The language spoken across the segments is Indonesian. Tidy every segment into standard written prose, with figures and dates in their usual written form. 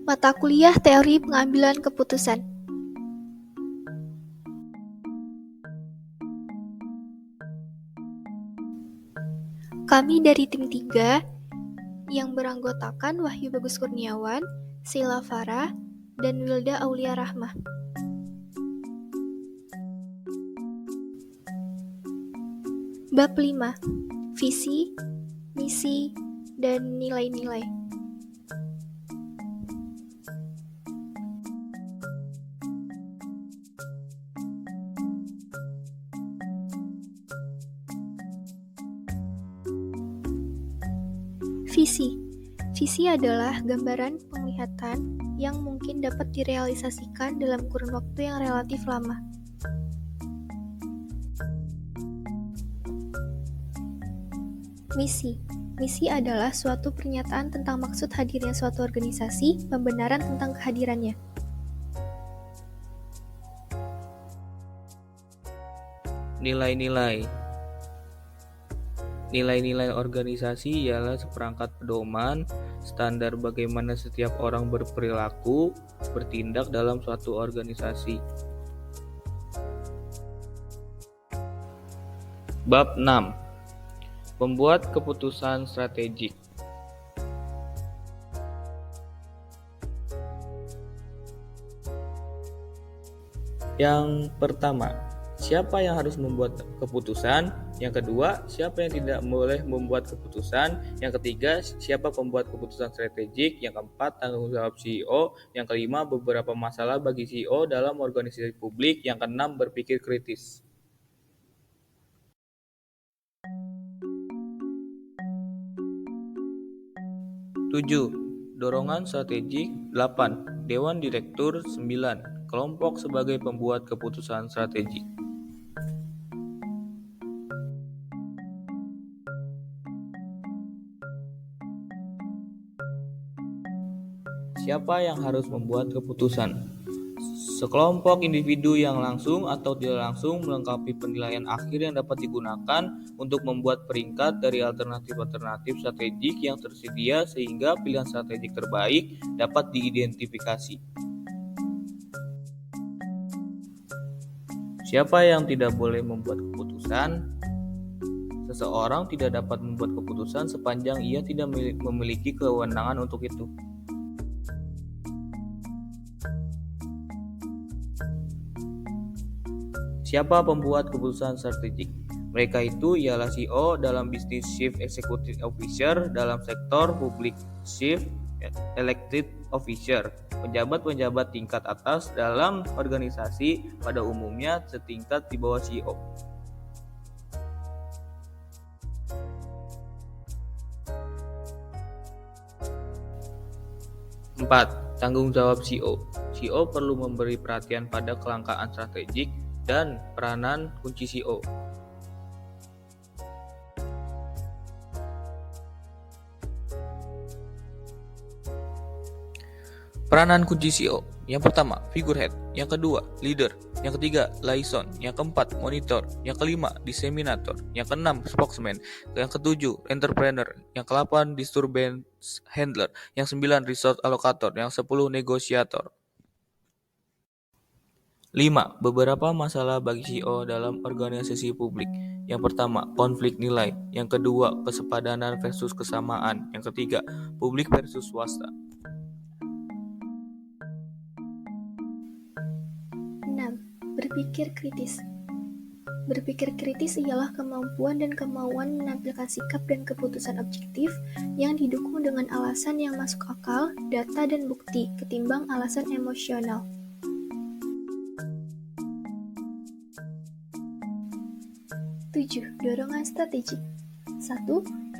Mata kuliah Teori Pengambilan Keputusan. Kami dari tim 3 yang beranggotakan Wahyu Bagus Kurniawan, Sheila Farah, dan Wilda Aulia Rahmah. Bab 5. Visi, misi, dan nilai-nilai. Visi. Visi adalah gambaran penglihatan yang mungkin dapat direalisasikan dalam kurun waktu yang relatif lama. Misi. Misi adalah suatu pernyataan tentang maksud hadirnya suatu organisasi, pembenaran tentang kehadirannya. Nilai-nilai. Nilai-nilai organisasi ialah seperangkat pedoman, standar bagaimana setiap orang berperilaku, bertindak dalam suatu organisasi. Bab 6. Membuat keputusan strategik. Yang pertama, siapa yang harus membuat keputusan? Yang kedua, siapa yang tidak boleh membuat keputusan? Yang ketiga, siapa pembuat keputusan strategik? Yang keempat, tanggung jawab CEO. Yang kelima, beberapa masalah bagi CEO dalam organisasi publik. Yang keenam, berpikir kritis. 7. Dorongan strategik. 8. Dewan Direktur. 9. Kelompok sebagai pembuat keputusan strategik. Siapa yang harus membuat keputusan? Sekelompok individu yang langsung atau tidak langsung melengkapi penilaian akhir yang dapat digunakan untuk membuat peringkat dari alternatif-alternatif strategik yang tersedia sehingga pilihan strategik terbaik dapat diidentifikasi. Siapa yang tidak boleh membuat keputusan? Seseorang tidak dapat membuat keputusan sepanjang ia tidak memiliki kewenangan untuk itu. Siapa pembuat keputusan strategik? Mereka itu ialah CEO dalam bisnis, Chief Executive Officer dalam sektor publik, Chief Elected Officer, pejabat-pejabat tingkat atas dalam organisasi pada umumnya setingkat di bawah CEO. Empat, tanggung jawab CEO. CEO perlu memberi perhatian pada kelangkaan strategik dan peranan kunci CEO. Peranan kunci CEO. Yang pertama, figurehead. Yang kedua, leader. Yang ketiga, liaison. Yang keempat, monitor. Yang kelima, disseminator. Yang keenam, spokesman. Yang ketujuh, entrepreneur. Yang ke-8, disturbance handler. Yang 9, resource allocator. Yang 10, negotiator. 5. Beberapa masalah bagi CEO dalam organisasi publik. Yang pertama, konflik nilai. Yang kedua, kesepadanan versus kesamaan. Yang ketiga, publik versus swasta. 6. Berpikir kritis. Berpikir kritis ialah kemampuan dan kemauan menampilkan sikap dan keputusan objektif yang didukung dengan alasan yang masuk akal, data, dan bukti, ketimbang alasan emosional. 7. Dorongan strategik. 1.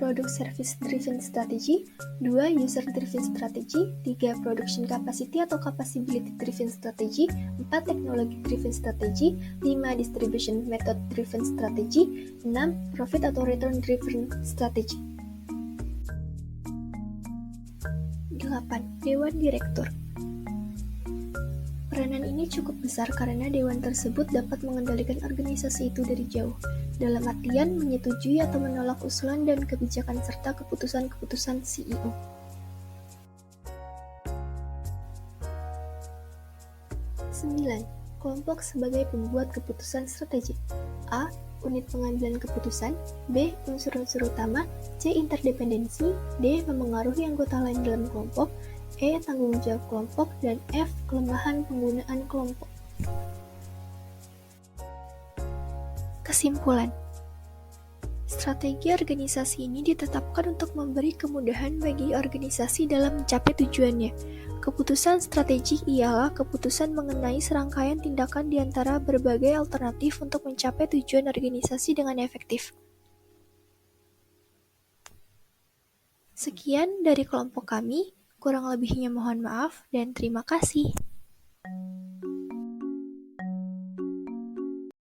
Product Service Driven Strategy. 2. User Driven Strategy. 3. Production Capacity atau Capability Driven Strategy. 4. Technology Driven Strategy. 5. Distribution Method Driven Strategy. 6. Profit atau Return Driven Strategy. 8. Dewan Direktur. Peranan ini cukup besar karena dewan tersebut dapat mengendalikan organisasi itu dari jauh. dalam artian menyetujui atau menolak usulan dan kebijakan serta keputusan-keputusan CEO. Kelompok sebagai pembuat keputusan strategik. A. Unit pengambilan keputusan. B. Unsur-unsur utama. C. Interdependensi. D. Memengaruhi anggota lain dalam kelompok. E. Tanggung jawab kelompok. Dan F. Kelemahan penggunaan kelompok. Kesimpulan. Strategi organisasi ini ditetapkan untuk memberi kemudahan bagi organisasi dalam mencapai tujuannya. Keputusan strategik ialah keputusan mengenai serangkaian tindakan di antara berbagai alternatif untuk mencapai tujuan organisasi dengan efektif. Sekian dari kelompok kami, kurang lebihnya mohon maaf dan terima kasih.